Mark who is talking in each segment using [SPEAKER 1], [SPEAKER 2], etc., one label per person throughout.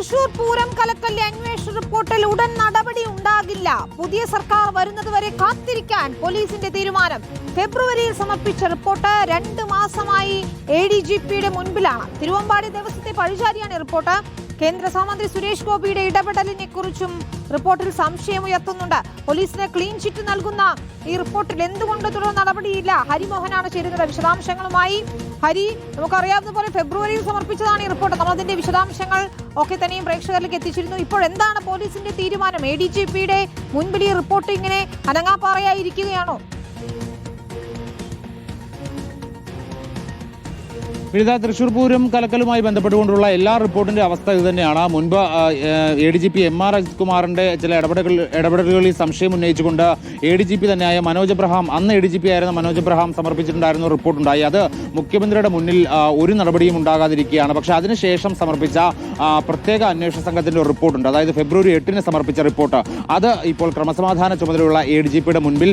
[SPEAKER 1] തൃശൂർ പൂരം കലക്കലിലെ അന്വേഷണ റിപ്പോർട്ടിൽ ഉടൻ നടപടി ഉണ്ടാകില്ല. പുതിയ സർക്കാർ വരുന്നതുവരെ കാത്തിരിക്കാൻ പോലീസിന്റെ തീരുമാനം. ഫെബ്രുവരിയിൽ സമർപ്പിച്ച റിപ്പോർട്ട് 2 മാസമായി ADGPയുടെ മുൻപിലാണ്. തിരുവമ്പാടി ദേവസ്വത്തെ പഴിചാരിയാണ് റിപ്പോർട്ട്. കേന്ദ്ര സഹമന്ത്രി സുരേഷ് ഗോപിയുടെ ഇടപെടലിനെ കുറിച്ചും റിപ്പോർട്ടിൽ സംശയമുയർത്തുന്നുണ്ട്. പോലീസിന് ക്ലീൻ ചിറ്റ് നൽകുന്ന ഈ റിപ്പോർട്ടിൽ എന്തുകൊണ്ട് തുടർ നടപടിയില്ല? ഹരിമോഹനാണ് ചേരുന്നത് വിശദാംശങ്ങളുമായി. ഹരി, നമുക്കറിയാവുന്ന പോലെ ഫെബ്രുവരിയിൽ സമർപ്പിച്ചതാണ് ഈ റിപ്പോർട്ട്. നമ്മൾ അതിന്റെ വിശദാംശങ്ങൾ ഒക്കെ തന്നെയും പ്രേക്ഷകരിലേക്ക് എത്തിച്ചിരുന്നു. ഇപ്പോൾ എന്താണ് പോലീസിന്റെ തീരുമാനം? ADGPയുടെ മുൻപിൽ ഈ റിപ്പോർട്ട് ഇങ്ങനെ അനങ്ങാപ്പാറയായിരിക്കുകയാണോ?
[SPEAKER 2] തൃശൂർ പൂരം കലക്കലുമായി ബന്ധപ്പെട്ടുകൊണ്ടുള്ള എല്ലാ റിപ്പോർട്ടിന്റെ അവസ്ഥ ഇതുതന്നെയാണ്. മുൻപ് ADGP MR അജിത്കുമാറിന്റെ ചില ഇടപെടലുകളിൽ സംശയം ഉന്നയിച്ചുകൊണ്ട് ADGP തന്നെയായ മനോജ് എബ്രഹാം, അന്ന് ADGP ആയിരുന്ന മനോജ് എബ്രഹാം സമർപ്പിച്ചിട്ടുണ്ടായിരുന്ന റിപ്പോർട്ടുണ്ടായി. അത് മുഖ്യമന്ത്രിയുടെ മുന്നിൽ ഒരു നടപടിയും ഉണ്ടാകാതിരിക്കുകയാണ്. പക്ഷേ അതിനുശേഷം സമർപ്പിച്ച പ്രത്യേക അന്വേഷണ സംഘത്തിന്റെ ഒരു റിപ്പോർട്ടുണ്ട്. അതായത് ഫെബ്രുവരി 8-ന് സമർപ്പിച്ച റിപ്പോർട്ട്. അത് ഇപ്പോൾ ക്രമസമാധാന ചുമതലയുള്ള ADGPയുടെ മുൻപിൽ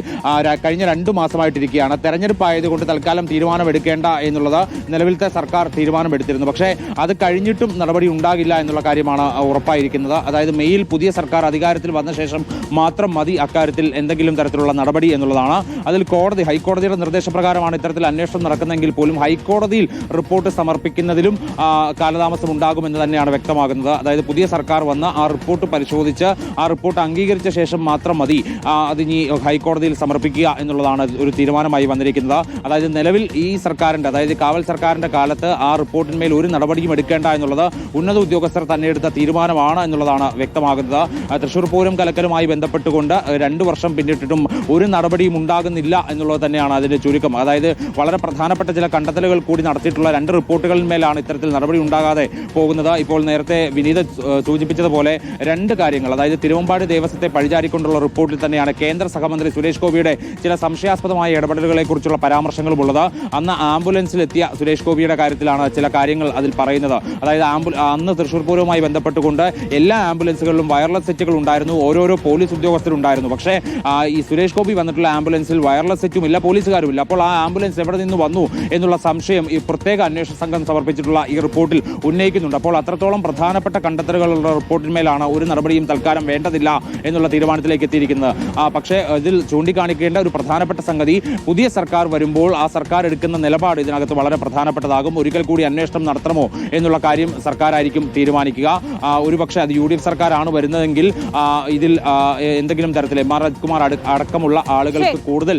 [SPEAKER 2] കഴിഞ്ഞ 2 മാസമായിട്ടിരിക്കുകയാണ്. തെരഞ്ഞെടുപ്പ് ആയതുകൊണ്ട് തൽക്കാലം തീരുമാനമെടുക്കേണ്ട എന്നുള്ളത് നിലവിലത്തെ സർക്കാർ തീരുമാനമെടുത്തിരുന്നു. പക്ഷേ അത് കഴിഞ്ഞിട്ടും നടപടി ഉണ്ടാകില്ല എന്നുള്ള കാര്യമാണ് ഉറപ്പായിരിക്കുന്നത്. അതായത് മെയ്യിൽ പുതിയ സർക്കാർ അധികാരത്തിൽ വന്ന ശേഷം മാത്രം മതി അക്കാര്യത്തിൽ എന്തെങ്കിലും തരത്തിലുള്ള നടപടി എന്നുള്ളതാണ്. അതിൽ ഹൈക്കോടതിയുടെ നിർദ്ദേശപ്രകാരമാണ് ഇത്തരത്തിൽ അന്വേഷണം നടക്കുന്നതെങ്കിൽ പോലും ഹൈക്കോടതിയിൽ റിപ്പോർട്ട് സമർപ്പിക്കുന്നതിലും കാലതാമസം ഉണ്ടാകുമെന്ന് തന്നെയാണ് വ്യക്തമാകുന്നത്. അതായത് പുതിയ സർക്കാർ വന്ന് ആ റിപ്പോർട്ട് പരിശോധിച്ച് ആ റിപ്പോർട്ട് അംഗീകരിച്ച ശേഷം മാത്രം മതി അതിനി ഹൈക്കോടതിയിൽ സമർപ്പിക്കുക എന്നുള്ളതാണ് ഒരു തീരുമാനമായി വന്നിരിക്കുന്നത്. അതായത് നിലവിൽ ഈ സർക്കാരിന്റെ, അതായത് കാവൽ സർക്കാരിന്റെ കാലത്ത് ആ റിപ്പോർട്ടിന്മേൽ ഒരു നടപടിയും എടുക്കേണ്ട എന്നുള്ളത് ഉന്നത ഉദ്യോഗസ്ഥർ തന്നെ എടുത്ത തീരുമാനമാണ് എന്നുള്ളതാണ് വ്യക്തമാകുന്നത്. തൃശൂർ പൂരം കലക്കലുമായി ബന്ധപ്പെട്ടുകൊണ്ട് 2 വർഷം പിന്നിട്ടിട്ടും ഒരു നടപടിയും ഉണ്ടാകുന്നില്ല എന്നുള്ളത് തന്നെയാണ് അതിന്റെ ചുരുക്കം. അതായത് വളരെ പ്രധാനപ്പെട്ട ചില കണ്ടെത്തലുകൾ കൂടി നടത്തിയിട്ടുള്ള 2 റിപ്പോർട്ടുകളിന്മേലാണ് ഇത്തരത്തിൽ നടപടി ഉണ്ടാകാതെ പോകുന്നത്. ഇപ്പോൾ നേരത്തെ വിനീത സൂചിപ്പിച്ചതുപോലെ 2 കാര്യങ്ങൾ, അതായത് തിരുവമ്പാടി ദേവസ്വത്തെ പഴിചാരിക്കൊണ്ടുള്ള റിപ്പോർട്ടിൽ തന്നെയാണ് കേന്ദ്ര സഹമന്ത്രി സുരേഷ് ഗോപിയുടെ ചില സംശയാസ്പദമായ ഇടപെടലുകളെ കുറിച്ചുള്ള പരാമർശങ്ങളുമുള്ളത്. അന്ന് ആംബുലൻസിലെത്തിയ സുരേഷ് ഗോപിയുടെ കാര്യത്തിലാണ് ചില കാര്യങ്ങൾ അതിൽ പറയുന്നത്. അതായത് അന്ന് തൃശൂർ പൂരവുമായി ബന്ധപ്പെട്ടുകൊണ്ട് എല്ലാ ആംബുലൻസുകളിലും വയർലെസ് സെറ്റുകൾ ഉണ്ടായിരുന്നു, ഓരോരോ പോലീസ് ഉദ്യോഗസ്ഥരുണ്ടായിരുന്നു. പക്ഷേ ഈ സുരേഷ് ഗോപി വന്നിട്ടുള്ള ആംബുലൻസിൽ വയർലെസ് സെറ്റും ഇല്ല, പോലീസുകാരും ഇല്ല. അപ്പോൾ ആ ആംബുലൻസ് എവിടെ നിന്ന് വന്നു എന്നുള്ള സംശയം ഈ പ്രത്യേക അന്വേഷണ സംഘം സമർപ്പിച്ചിട്ടുള്ള ഈ റിപ്പോർട്ടിൽ ഉന്നയിക്കുന്നുണ്ട്. അപ്പോൾ അത്രത്തോളം പ്രധാനപ്പെട്ട കണ്ടെത്തലുകളുള്ള റിപ്പോർട്ടിന്മേലാണ് ഒരു നടപടിയും തൽക്കാലം വേണ്ടതില്ല എന്നുള്ള തീരുമാനത്തിലേക്ക് എത്തിയിരിക്കുന്നത്. പക്ഷേ ഇതിൽ ചൂണ്ടിക്കാണിക്കേണ്ട ഒരു പ്രധാനപ്പെട്ട സംഗതി, പുതിയ സർക്കാർ വരുമ്പോൾ ആ സർക്കാർ എടുക്കുന്ന നിലപാട് ഇതിനകത്ത് വളരെ പ്രധാനപ്പെട്ടതാകും. ഒരിക്കൽ കൂടി അന്വേഷണം നടത്തണമോ എന്നുള്ള കാര്യം സർക്കാരായിരിക്കും തീരുമാനിക്കുക. ഒരുപക്ഷെ അത് UDF സർക്കാരാണ് വരുന്നതെങ്കിൽ ഇതിൽ എന്തെങ്കിലും തരത്തിൽ MR അജിത്കുമാർ അടക്കമുള്ള ആളുകൾക്ക് കൂടുതൽ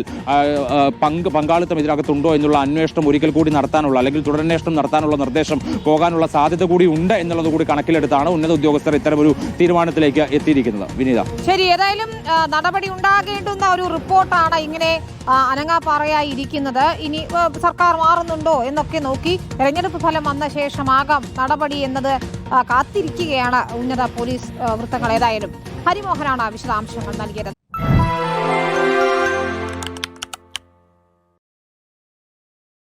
[SPEAKER 2] പങ്കാളിത്തം ഇതിനകത്തുണ്ടോ എന്നുള്ള അന്വേഷണം ഒരിക്കൽ കൂടി നടത്താനുള്ള, അല്ലെങ്കിൽ തുടരന്വേഷണം നടത്താനുള്ള നിർദ്ദേശം പോകാനുള്ള സാധ്യത കൂടി ഉണ്ട് എന്നുള്ളത് കൂടി കണക്കിലെടുത്താണ് ഉന്നത ഉദ്യോഗസ്ഥർ ഇത്തരമൊരു തീരുമാനത്തിലേക്ക് എത്തിയിരിക്കുന്നത്. വിനീത,
[SPEAKER 1] ശരി, ഏതായാലും നടപടി ഉണ്ടാകേണ്ടുന്ന ഒരു റിപ്പോർട്ടാണ് ഇങ്ങനെ അനങ്ങാപ്പാറയായി ഇരിക്കുന്നത്. ഇനി സർക്കാർ മാറുന്നുണ്ടോ എന്നൊക്കെ നോക്കി തെരഞ്ഞെടുപ്പ് ഫലം വന്ന ശേഷമാകാം നടപടി എന്നത് കാത്തിരിക്കുകയാണ് ഉന്നത പോലീസ് വൃത്തങ്ങൾ. ഏതായാലും ഹരിമോഹനാണ് വിശദാംശങ്ങൾ നൽകിയത്.